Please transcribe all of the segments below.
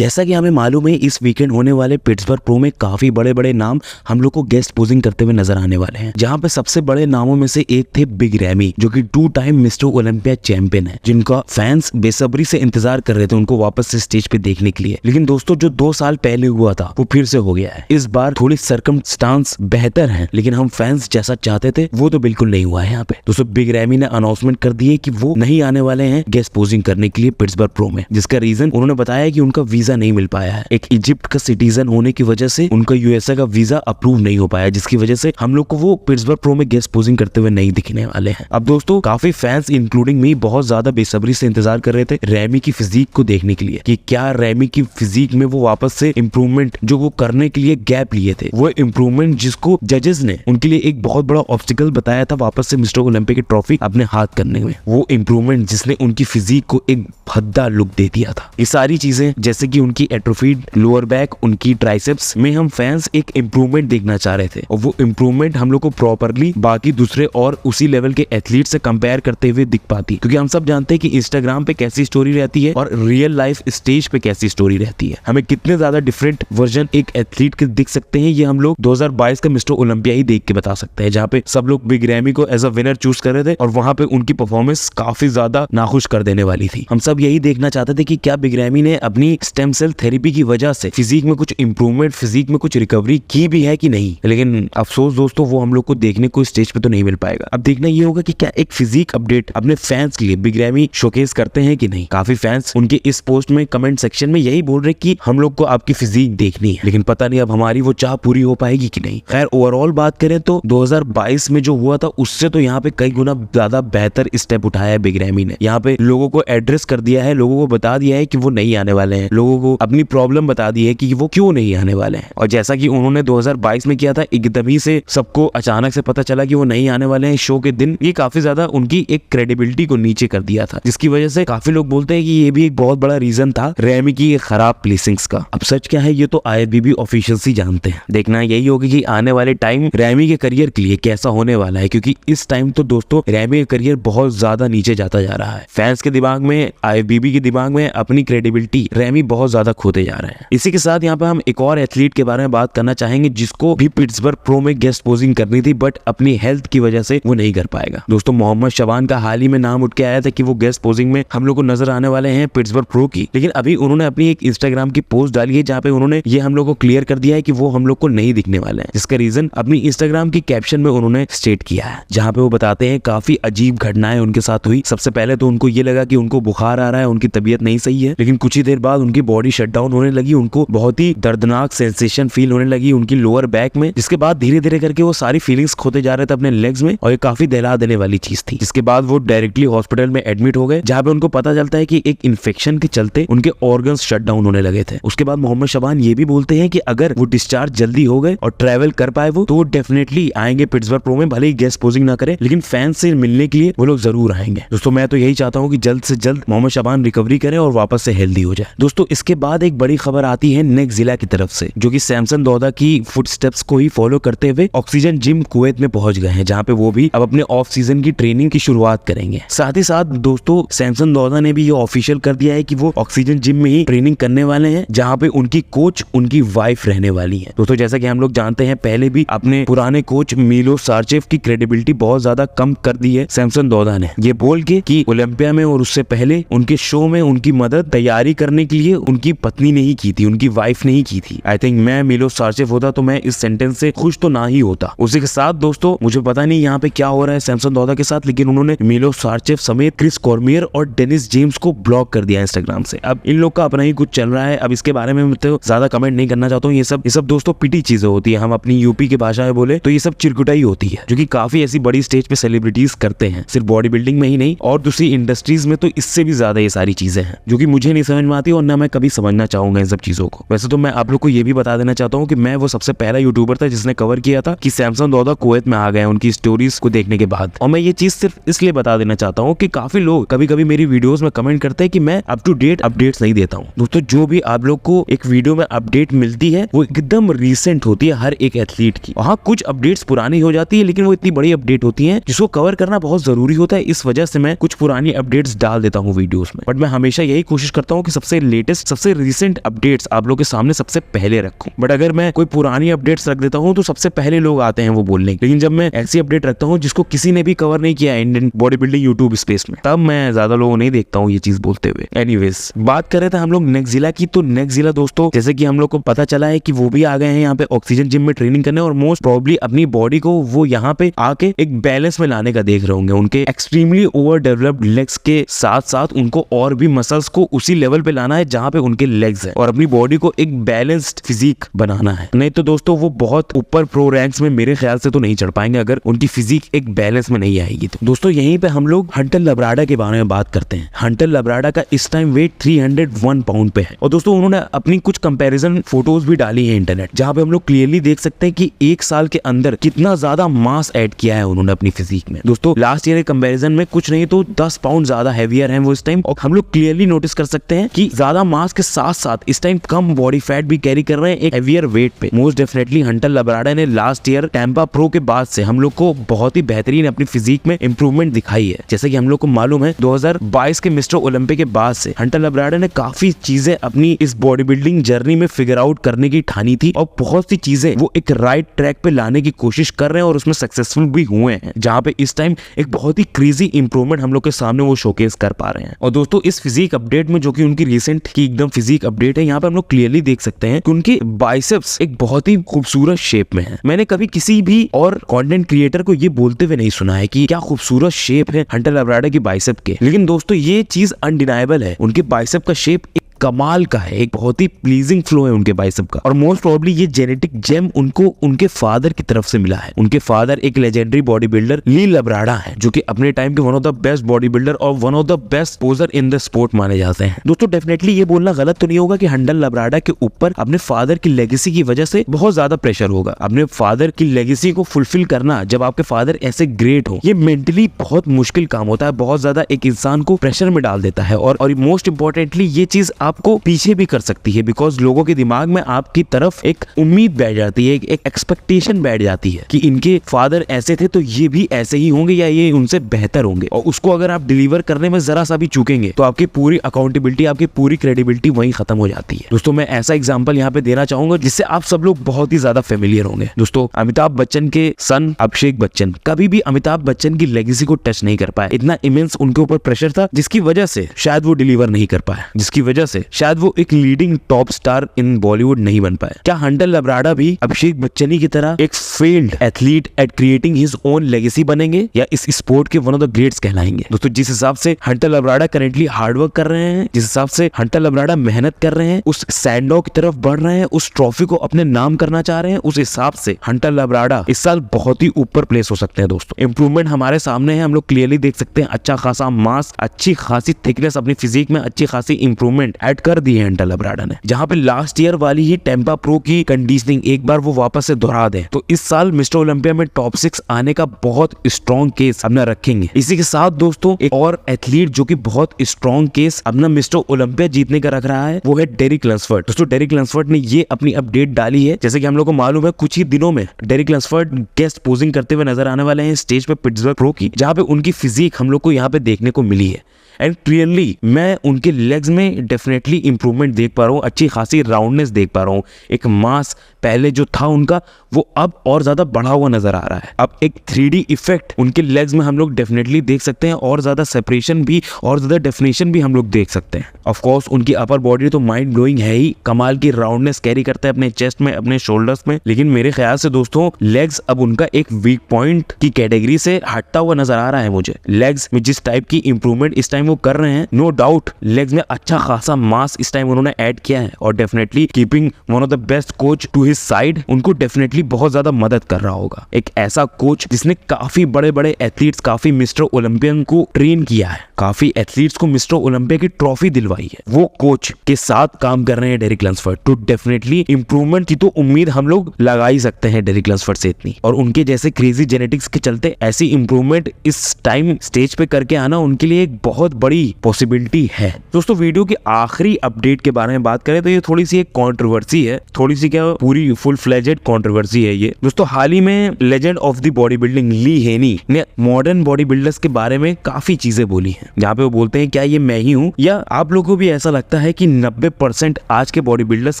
जैसा कि हमें मालूम है इस वीकेंड होने वाले पिट्सबर्ग प्रो में काफी बड़े बड़े नाम हम लोग को गेस्ट पोजिंग करते हुए नजर आने वाले हैं, जहां पे सबसे बड़े नामों में से एक थे बिग रैमी, जो कि 2 टाइम मिस्टर ओलंपिया चैंपियन है, जिनका फैंस बेसब्री से इंतजार कर रहे थे उनको वापस से स्टेज पे देखने के लिए। लेकिन दोस्तों जो 2 साल पहले हुआ था वो फिर से हो गया है। इस बार थोड़ी सर्कमस्टांस बेहतर है, लेकिन हम फैंस जैसा चाहते थे वो तो बिल्कुल नहीं हुआ है। यहाँ पे दोस्तों बिग रैमी ने अनाउंसमेंट कर दी है कि वो नहीं आने वाले हैं गेस्ट पोजिंग करने के लिए पिट्सबर्ग प्रो में, जिसका रीजन उन्होंने बताया है कि उनका वीजा नहीं मिल पाया है। एक इजिप्ट का सिटीजन होने की वजह से उनका यूएसए का वीजा अप्रूव नहीं हो पाया, जिसकी वजह से हम लोग को वो पिट्सबर्ग प्रो में गेस्ट पोजिंग करते हुए नहीं दिखने वाले हैं। अब दोस्तों काफी फैंस इंक्लूडिंग मी बहुत ज्यादा बेसब्री से इंतजार कर रहे थे रैमी की फिजिक को देखने के लिए कि क्या रैमी की फिजिक में वो वापस से इंप्रूवमेंट जो वो करने के लिए गैप लिए थे, वो इंप्रूवमेंट जिसको जजेस ने उनके लिए एक बहुत बड़ा ऑब्स्टिकल बताया था वापस से मिस्टर ओलंपिया की ट्रॉफी अपने हाथ करने में, वो इंप्रूवमेंट जिसने उनकी फिजिक को एक भद्दा लुक दे दिया था। ये सारी चीजें जैसे कि उनकी एट्रोफीड लोअर बैक, उनकी ट्राइसेप्स में हम फैंस एक इंप्रूवमेंट देखना चाह रहे थे, और वो इंप्रूवमेंट हम लोग को प्रॉपरली बाकी दूसरे और उसी लेवल के एथलीट से कंपेयर करते हुए दिख पाती, क्योंकि हम सब जानते हैं कि इंस्टाग्राम पे कैसी स्टोरी रहती है और रियल लाइफ स्टेज पे कैसी स्टोरी रहती है। हमें कितने ज्यादा डिफरेंट वर्जन एक एथलीट के दिख सकते हैं ये हम लोग 2022 का मिस्टर ओलंपिया ही देख के बता सकते हैं, जहाँ पे सब लोग बिग रैमी को एज अ विनर चूज कर रहे थे और वहां पे उनकी परफॉर्मेंस काफी ज्यादा नाखुश कर देने वाली थी। हम सब यही देखना चाहते थे कि क्या बिग रैमी ने अपनी स्टेम सेल थेरेपी की वजह से फिजिक में कुछ इंप्रूवमेंट, फिजिक में कुछ रिकवरी की भी है कि नहीं। लेकिन अफसोस दोस्तों वो हम लोग को देखने को स्टेज पे तो नहीं मिल पाएगा। अब देखना ये होगा कि क्या एक फिजिक अपडेट अपने फैंस के लिए बिग रैमी शोकेस करते हैं कि नहीं। काफी फैंस उनके इस पोस्ट में कमेंट सेक्शन में यही बोल रहे कि हम लोग को आपकी फिजिक देखनी है, लेकिन पता नहीं अब हमारी वो चाह पूरी हो पाएगी कि नहीं। खैर ओवरऑल बात करें तो 2022 में जो हुआ था उससे तो यहाँ पे कई गुना ज्यादा बेहतर स्टेप उठाया है बिग रैमी ने। यहाँ पे लोगों को एड्रेस कर दिया है, लोगों को बता दिया है कि वो नहीं आने वाले हैं, लोगों को अपनी प्रॉब्लम बता दी है कि वो क्यों नहीं आने वाले हैं। और जैसा कि उन्होंने 2022 में किया था, एकदम ही से सबको अचानक से पता चला कि वो नहीं आने वाले हैं शो के दिन, ये काफी ज्यादा उनकी एक क्रेडिबिलिटी को नीचे कर दिया था, जिसकी वजह से काफी लोग बोलते हैं कि ये भी एक बहुत बड़ा रीजन था रैमी की खराब प्लेसिंग्स का। अब सच क्या है ये तो IFBB ऑफिशियल्स ही जानते हैं। देखना यही होगा कि आने वाले टाइम रैमी के करियर के लिए कैसा होने वाला है, क्योंकि इस टाइम तो दोस्तों रैमी का करियर बहुत ज्यादा नीचे जाता जा रहा है। फैंस के दिमाग में, IFBB के दिमाग में अपनी क्रेडिबिलिटी रैमी बहुत ज्यादा खोते जा रहे हैं। इसी के साथ यहाँ पे हम एक और एथलीट के बारे में बात करना चाहेंगे जिसको भी पिट्सबर्ग प्रो में गेस्ट पोजिंग करनी थी, बट अपनी हेल्थ की वजह से वो नहीं कर पाएगा। दोस्तों मोहम्मद शबान का हाल ही में नाम उठ के आया था कि वो गेस्ट पोजिंग में हम लोग को नजर आने वाले हैं पिट्सबर्ग प्रो की, लेकिन अभी उन्होंने अपनी एक इंस्टाग्राम की पोस्ट डाली है जहाँ पे उन्होंने ये हम लोग को क्लियर कर दिया है कि वो हम लोग को नहीं दिखने वाले हैं, जिसका रीजन अपनी इंस्टाग्राम की कैप्शन में उन्होंने स्टेट किया है, जहाँ पे वो बताते हैं काफी अजीब घटनाएं उनके साथ हुई। सबसे पहले तो उनको ये लगा कि उनको बुखार आ रहा है, उनकी तबीयत नहीं सही है, लेकिन कुछ ही देर बाद उनकी बॉडी शट डाउन होने लगी, उनको बहुत ही दर्दनाक सेंसेशन फील होने लगी उनकी लोअर बैक में, जिसके बाद धीरे धीरे करके वो सारी फीलिंग्स खोते जा रहे थे अपने लेग्स में, और ये काफी दहला देने वाली चीज थी। जिसके बाद वो डायरेक्टली हॉस्पिटल में एडमिट हो गए, जहाँ पे उनको पता चलता है कि एक इन्फेक्शन के चलते उनके ऑर्गन्स शट डाउन होने लगे थे। उसके बाद मोहम्मद शबान ये भी बोलते हैं कि अगर वो डिस्चार्ज जल्दी हो गए और ट्रैवल कर पाए वो, तो वो डेफिनेटली आएंगे पिट्सबर्ग प्रो में, भले ही गेस्ट पोजिंग ना करें, लेकिन फैंस से मिलने के लिए वो लोग जरूर आएंगे। दोस्तों मैं तो यही चाहता हूँ कि जल्द से जल्द मोहम्मद शबान रिकवरी करें और वापस से हेल्दी हो जाए। दोस्तों इसके बाद एक बड़ी खबर आती है नेक्जिला की तरफ से, जो कि सैमसन दौदा की फुटस्टेप्स को ही फॉलो करते हुए ऑक्सीजन जिम कुवैत में पहुंच गए हैं, जहाँ पे वो भी अब अपने ऑफ सीजन की ट्रेनिंग की शुरुआत करेंगे। साथ ही साथ दोस्तों सैमसन दौदा ने भी ये ऑफिशियल कर दिया है कि वो ऑक्सीजन जिम में ही ट्रेनिंग करने वाले हैं, जहाँ पे उनकी कोच उनकी वाइफ रहने वाली है। दोस्तों जैसा कि हम लोग जानते हैं पहले भी अपने पुराने कोच मिलोस सार्चेव की क्रेडिबिलिटी बहुत ज्यादा कम कर दी है सैमसन दौदा ने, ये बोल के कि ओलंपिया में और उससे पहले उनके शो में उनकी मदद तैयारी करने के लिए उनकी पत्नी ने ही की थी, उनकी वाइफ ने ही की थी। आई थिंक मैं मिलोस सार्चेव होता तो मैं इस सेंटेंस से खुश तो ना ही होता। उसी के साथ दोस्तों मुझे पता नहीं यहाँ पे क्या हो रहा है सैमसन दौदा के साथ, लेकिन उन्होंने मिलोस सार्चेव समेत क्रिस कॉर्मियर और डेनिस जेम्स को ब्लॉक कर दिया इंस्टाग्राम से। अब इन लोग का अपना ही कुछ चल रहा है, अब इसके बारे में मैं तो ज्यादा कमेंट नहीं करना चाहता हूँ। ये सब दोस्तों पिटी चीजें होती है, हम अपनी यूपी की भाषा में बोले तो ये सब चिरकुटाई होती है, जो कि काफी ऐसी बड़ी स्टेज पे सेलिब्रिटीज करते हैं, सिर्फ बॉडी बिल्डिंग में ही नहीं और दूसरी इंडस्ट्रीज में तो इससे भी ज्यादा ये सारी चीजें हैं, जो कि मुझे नहीं समझ में आती और ना मैं कभी समझना चाहूंगा इन सब चीजों को। वैसे तो मैं आप लोग को ये भी बता देना चाहता हूँ कि मैं वो सबसे पहला यूट्यूबर था जिसने कवर किया था कि सैमसन दौदा कुवैत में आ गए उनकी स्टोरीज को देखने के बाद। और मैं ये चीज सिर्फ इसलिए बता देना चाहता हूँ कि काफी लोग कभी कभी मेरी वीडियोस में कमेंट करते हैं कि मैं अप टू डेट अपडेट्स नहीं देता हूँ। दोस्तों जो भी आप लोग को एक वीडियो में अपडेट मिलती है वो एकदम रिसेंट होती है हर एक एथलीट की। वहाँ कुछ अपडेट्स पुरानी हो जाती है, लेकिन वो इतनी बड़ी अपडेट होती है जिसको कवर करना बहुत जरूरी होता है। इस वजह से मैं कुछ पुरानी अपडेट्स डाल देता हूँ वीडियोस में, बट मैं हमेशा यही कोशिश करता हूँ कि सबसे लेटेस्ट सबसे रिसेंट अपडेट्स आप लोग के सामने सबसे पहले रखूं। बट अगर मैं कोई पुरानी अपडेट्स रख देता हूं तो सबसे पहले लोग आते हैं वो बोलने। लेकिन जब मैं ऐसी अपडेट रखता हूं जिसको किसी ने भी कवर नहीं किया Indian body building YouTube space में, तब मैं ज्यादा लोगों नहीं देखता हूं ये चीज बोलते हुए। एनीवेज, बात कर रहे थे हम लोग नेक्स्टजिला की। तो नेक्स्टजिला दोस्तों, जैसे कि हम लोग को पता चला है कि वो भी आ गए हैं यहाँ पे ऑक्सीजन जिम में ट्रेनिंग करने, और मोस्ट प्रोबेबली अपनी बॉडी को वो यहाँ पे आके एक बैलेंस में लाने का देख रहे होंगे। उनके एक्सट्रीमली ओवर डेवलप्ड लेग्स के साथ साथ उनको और भी मसल्स को उसी लेवल पे लाना है जहाँ पे उनके लेग्स है, और अपनी बॉडी को एक बैलेंस्ड फिजिक बनाना है। नहीं तो दोस्तों वो बहुत ऊपर प्रो रैंक्स में मेरे ख्याल से तो नहीं चढ़ पाएंगे अगर उनकी फिजिक एक बैलेंस में नहीं आएगी। तो दोस्तों यहीं पे हम लोग हंटर लब्राडा के बारे में बात करते हैं। हंटर लब्राडा का इस टाइम वेट 301 पाउंड पे है, और दोस्तों उन्होंने अपनी कुछ कंपैरिजन फोटोज भी डाली है इंटरनेट, जहाँ पे हम लोग क्लियरली देख सकते हैं कि एक साल के अंदर कितना ज्यादा मास ऐड किया है उन्होंने अपनी फिजिक में। दोस्तों लास्ट ईयर के कंपैरिजन में कुछ नहीं तो 10 पाउंड ज्यादा हैवियर हैं वो इस टाइम, और हम लोग क्लियरली नोटिस कर सकते हैं कि ज्यादा मास के साथ साथ इस टाइम कम बॉडी फैट भी कैरी कर रहे हैं एक हैवियर वेट पे। मोस्ट डेफिनेटली हंटर लब्राडा ने लास्ट ईयर टैंपा प्रो के बाद से हम लोग को बहुत ही बेहतरीन अपनी फिजिक में इंप्रूवमेंट दिखाई है। जैसे कि हम लोग को मालूम है 2022 के मिस्टर ओलंपिक के बाद से हंटर लब्राडा ने काफी चीजें अपनी इस बॉडी बिल्डिंग जर्नी में फिगर आउट करने की ठानी थी, और बहुत सी चीजें वो एक राइट ट्रैक पे लाने की कोशिश कर रहे हैं और उसमें सक्सेसफुल भी हुए हैं, जहाँ पे इस टाइम एक बहुत ही क्रेजी इंप्रूवमेंट हम लोग के सामने वो शोकेस कर पा रहे हैं। और दोस्तों इस फिजिक अपडेट में, जो कि उनकी रिसेंट की एकदम फिजिक अपडेट है, यहाँ पे हम लोग क्लियरली देख सकते हैं कि उनके बाइसेप्स एक बहुत ही खूबसूरत शेप में है। मैंने कभी किसी भी और कंटेंट क्रिएटर को ये बोलते हुए नहीं सुना है कि क्या खूबसूरत शेप है हंटर लब्राडा की बाइसेप के, लेकिन दोस्तों ये चीज अनडिनाइबल है। उनके बाइसेप का शेप कमाल का है, एक बहुत ही प्लीजिंग फ्लो है उनके बाइसेप का, और मोस्ट प्रोबेबली ये जेनेटिक जेम उनको उनके फादर की तरफ से मिला है। उनके फादर एक legendary body builder Lee Labrada है, जो कि अपने टाइम के one of the best body builder और one of the best poser in the sport माने जाते हैं। दोस्तों डेफिनेटली ये बोलना गलत तो नहीं होगा कि हंटर लब्राडा के ऊपर अपने फादर की लेगेसी की वजह से बहुत ज्यादा प्रेशर होगा। अपने फादर की लेगेसी को फुलफिल करना, जब आपके फादर ऐसे ग्रेट हो, ये मेंटली बहुत मुश्किल काम होता है, बहुत ज्यादा एक इंसान को प्रेशर में डाल देता है, और मोस्ट इंपॉर्टेंटली ये चीज आपको पीछे भी कर सकती है, बिकॉज लोगों के दिमाग में आपकी तरफ एक उम्मीद बैठ जाती है, एक एक्सपेक्टेशन बैठ जाती है कि इनके फादर ऐसे थे तो ये भी ऐसे ही होंगे या ये उनसे बेहतर होंगे, और उसको अगर आप डिलीवर करने में जरा सा भी चूकेंगे तो आपकी पूरी अकाउंटेबिलिटी, आपकी पूरी क्रेडिबिलिटी वहीं खत्म हो जाती है। दोस्तों मैं ऐसा एग्जांपल यहाँ पे देना चाहूंगा जिससे आप सब लोग बहुत ही ज्यादा फेमिलियर होंगे। दोस्तों अमिताभ बच्चन के सन अभिषेक बच्चन कभी भी अमिताभ बच्चन की लेगेसी को टच नहीं कर पाए। इतना इमेंस उनके ऊपर प्रेशर था जिसकी वजह से शायद वो डिलीवर नहीं कर पाए, जिसकी वजह से शायद वो एक leading top star in Bollywood नहीं बन पाए। क्या हंटर लब्राडा भी अभिषेक बच्चन की तरह एक failed athlete at creating his own legacy बनेंगे, या इस स्पोर्ट के वन ऑफ द ग्रेट्स कहलाएंगे? दोस्तों जिस हिसाब से हंटर लब्राडा करेंटली हार्डवर्क कर रहे हैं, जिस हिसाब से हंटर लब्राडा मेहनत कर रहे हैं, उस सैंडो की तरफ बढ़ रहे हैं, उस ट्रॉफी को अपने नाम करना चाह रहे हैं, उस हिसाब से हंटर लब्राडा इस साल बहुत ही ऊपर प्लेस हो सकते हैं। दोस्तों इंप्रूवमेंट हमारे सामने है, हम लोग क्लियरली देख सकते हैं। अच्छा खासा मास, अच्छी खासी थिकनेस, अपनी फिजिक में अच्छी खासी इंप्रूवमेंट ऐड कर दी है हंटर लब्राडा ने, जहां पे लास्ट ईयर वाली ही टेम्पा प्रो की कंडीशनिंग एक बार वो वापस से दोहरा दें तो इस साल मिस्टर ओलंपिया में टॉप 6 आने का बहुत स्ट्रॉन्ग केस अपना रखेंगे। इसी के साथ दोस्तों एक और एथलीट जो कि बहुत स्ट्रॉन्ग केस अपना मिस्टर ओलंपिया जीतने का रख रहा है, वो है डेरिक लंसफर्ड। दोस्तों डेरिक लंसफर्ड ने ये अपनी अपडेट डाली है, जैसे कि हम लोग को मालूम है कुछ ही दिनों में डेरिक लंसफर्ड गेस्ट पोजिंग करते हुए नजर आने वाले हैं स्टेज पे पिट्सबर्ग प्रो की, जहां पे उनकी फिजिक हम लोग को यहाँ पे देखने को मिली है। एंड क्लियरली मैं उनके लेग्स में डेफिनेटली इंप्रूवमेंट देख पा रहा हूँ, अच्छी खासी राउंडनेस देख पा रहा हूँ। एक मास पहले जो था उनका वो अब और ज्यादा बढ़ा हुआ नजर आ रहा है। अब एक 3D इफेक्ट उनके लेग्स में हम लोग डेफिनेटली देख सकते हैं, और ज्यादा सेपरेशन भी और ज्यादा डेफिनेशन भी हम लोग देख सकते हैं। ऑफ कोर्स उनकी अपर बॉडी तो माइंड ब्लोइंग है ही, कमाल की राउंडनेस कैरी करता है अपने चेस्ट में, अपने शोल्डर्स में, लेकिन मेरे ख्याल से दोस्तों लेग्स अब उनका एक वीक पॉइंट की कैटेगरी से हटता हुआ नजर आ रहा है मुझे। लेग्स में जिस टाइप की इंप्रूवमेंट इस टाइम वो कर रहे हैं, नो डाउट लेग्स में अच्छा खासा मास इस टाइम उन्होंने ऐड किया है, और definitely keeping one of the best coach to his side उनको डेफिनेटली बहुत ज्यादा मदद कर रहा होगा। एक ऐसा कोच जिसने काफी बड़े बड़े एथलीट्स, काफी मिस्टर ओलंपियन को ट्रेन किया है, काफी एथलीट्स को मिस्टर ओलंपिया की ट्रॉफी दिलवाई है, वो कोच के साथ काम कर रहे हैं डेरिक लंसफर्ड। तो डेफिनेटली इंप्रूवमेंट की तो उम्मीद हम लोग लगा ही सकते हैं डेरिक लंसफर्ड से इतनी, और उनके जैसे क्रेजी जेनेटिक्स के चलते ऐसी इंप्रूवमेंट इस टाइम स्टेज पे करके आना उनके लिए एक बहुत बहुत बड़ी पॉसिबिलिटी है। दोस्तों वीडियो के आखिरी अपडेट के बारे में बात करें तो ये थोड़ी सी एक कंट्रोवर्सी है, थोड़ी सी क्या पूरी फुल फ्लेजेड कंट्रोवर्सी है ये। दोस्तों हाल ही में legend of the body building Lee Haney ने मॉडर्न बॉडी बिल्डर्स के बारे में काफी चीजें बोली हैं, जहाँ पे वो बोलते हैं क्या ये मैं ही हूँ, या आप लोगों को भी ऐसा लगता है कि 90% आज के बॉडी बिल्डर्स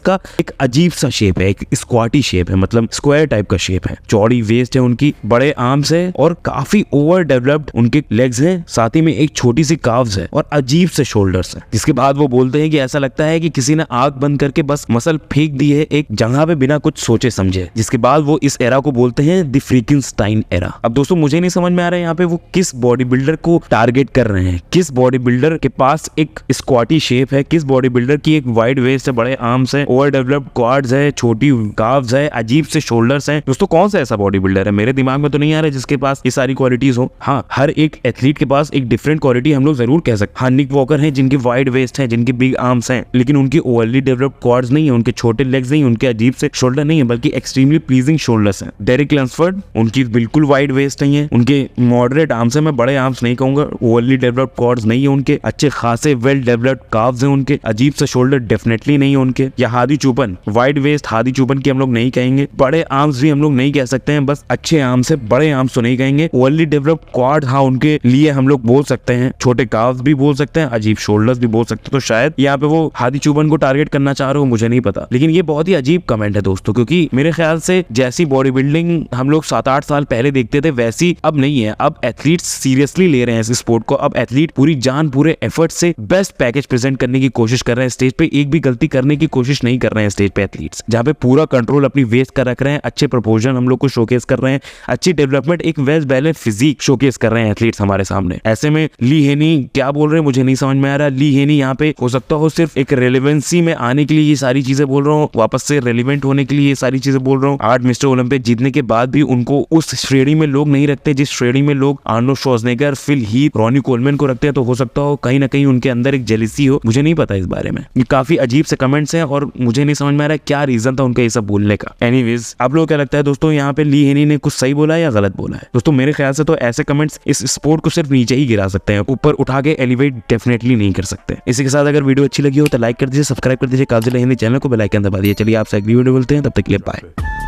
का एक अजीब सा शेप है, एक स्क्वाटी शेप है, मतलब स्क्वायर टाइप का शेप है। चौड़ी वेस्ट है उनकी, बड़े आर्म्स है और काफी ओवर डेवलप्ड उनके लेग्स हैं, साथ ही में एक छोटी सी काव्स है और अजीब से शोल्डर्स हैं। जिसके बाद वो बोलते हैं कि ऐसा लगता है कि किसी ने आंख बंद करके बस मसल फेंक दी है एक जगह पे बिना कुछ सोचे समझे। जिसके बाद वो इस एरा को बोलते हैं द फ्रीकेनस्टाइन एरा। अब दोस्तों मुझे नहीं समझ में आ रहा है यहाँ पे वो किस बॉडी बिल्डर को टारगेट कर रहे हैं, किस बॉडी बिल्डर के पास एक स्क्वाटी शेप है, किस बॉडी बिल्डर की एक वाइड वेस्ट है, बड़े आर्म्स है, ओवर डेवलप्ड क्वाड्स है, छोटी काव्स है, अजीब से शोल्डर्स हैं। दोस्तों कौन सा ऐसा बॉडी बिल्डर है, मेरे दिमाग में तो नहीं आ रहा है जिसके पास ये सारी क्वालिटीज हो। हाँ, हर एक एथलीट के पास एक डिफरेंट क्वालिटी हम लोग जरूर कह सकते हैं। हाँ, निक वॉकर है जिनकी वाइड वेस्ट है, जिनकी बिग आर्म्स हैं, लेकिन उनकी ओवरली डेवलप्ड क्वाड्स नहीं है, उनके छोटे लेग्स नहीं, उनके अजीब से शोल्डर नहीं है, बल्कि एक्सट्रीमली प्लीजिंग शोल्डर्स हैं। डेरिक लैंसफोर्ड, उनकी बिल्कुल वाइड वेस्ट नहीं है, उनके मॉडरेट आर्म्स है, मैं बड़े आर्म्स नहीं कहूंगा, ओवरली डेवलप्ड क्वाड्स नहीं है उनके, अच्छे खासे वेल डेवलप्ड काव्स हैं उनके, अजीब से शोल्डर डेफिनेटली नहीं है उनके। या हादी चुपन, वाइड वेस्ट हादी चुपन की हम लोग नहीं कहेंगे, बड़े आर्म्स भी हम लोग नहीं कह सकते हैं, बस अच्छे आर्म्स है, बड़े आर्म्स तो नहीं कहेंगे। ओवरली डेवलप्ड क्वाड हाँ उनके लिए हम लोग बोल सकते हैं, छोटे काव्स भी बोल सकते हैं, अजीब शोल्डर्स भी बोल सकते हैं। तो शायद यहाँ पे वो हादी चुपन को टारगेट करना चाह रहे हो, मुझे नहीं पता, लेकिन ये बहुत ही अजीब कमेंट है दोस्तों, क्योंकि मेरे ख्याल से जैसी बॉडी बिल्डिंग हम लोग 7-8 साल पहले देखते थे वैसी अब नहीं है। अब एथलीट्स सीरियसली ले रहे हैं इस स्पोर्ट को, अब एथलीट पूरी जान पूरे एफर्ट से बेस्ट पैकेज प्रेजेंट करने की कोशिश कर रहे हैं स्टेज पे, एक भी गलती करने की कोशिश नहीं कर रहे हैं स्टेज पे एथलीट्स, जहाँ पे पूरा कंट्रोल अपनी वेस्ट का रख रहे हैं, अच्छे प्रोपोर्शन हम लोग को शोकेस कर रहे हैं, अच्छी डेवलपमेंट, एक वेल बैलेंस फिजिक शोकेस कर रहे हैं एथलीट्स हमारे सामने। ऐसे में ली हेनी क्या बोल रहे हैं मुझे नहीं समझ में आ रहा। ली हेनी यहाँ पे हो सकता हो सिर्फ एक रेलेवेंसी में आने के लिए ये सारी चीजें बोल रहा हूँ, वापस से रेलिवेंट होने के लिए ये सारी चीजें बोल रहा हूँ। 8 मिस्टर ओलंपिक जीतने के बाद भी उनको उस श्रेणी में लोग नहीं रखते जिस श्रेणी में लोग Arnold Schwarzenegger, Phil Heath, Ronnie Coleman को रखते हैं। तो हो सकता हो कहीं ना कहीं उनके अंदर एक जेलिसी हो, मुझे नहीं पता इस बारे में। ये काफी अजीब से कमेंट्स हैं और मुझे नहीं समझ में आ रहा है क्या रीजन था उनका ये सब बोलने का। एनीवेज, आप लोगों को क्या लगता है दोस्तों, यहाँ पे ली हेनी ने कुछ सही बोला है या गलत बोला है? दोस्तों मेरे ख्याल से तो ऐसे कमेंट्स इस स्पोर्ट को सिर्फ नीचे ही गिरा सकते हैं, ऊपर उठा के एलिवेट डेफिनेटली नहीं कर सकते। इसी के साथ अगर वीडियो अच्छी लगी हो तो लाइक कर दीजिए, सब्सक्राइब कर दीजिए काफिला हिंदी चैनल को, बेल आइकन दबा दीजिए। चलिए आपसे अगली वीडियो मिलते हैं, तब तक के लिए बाय।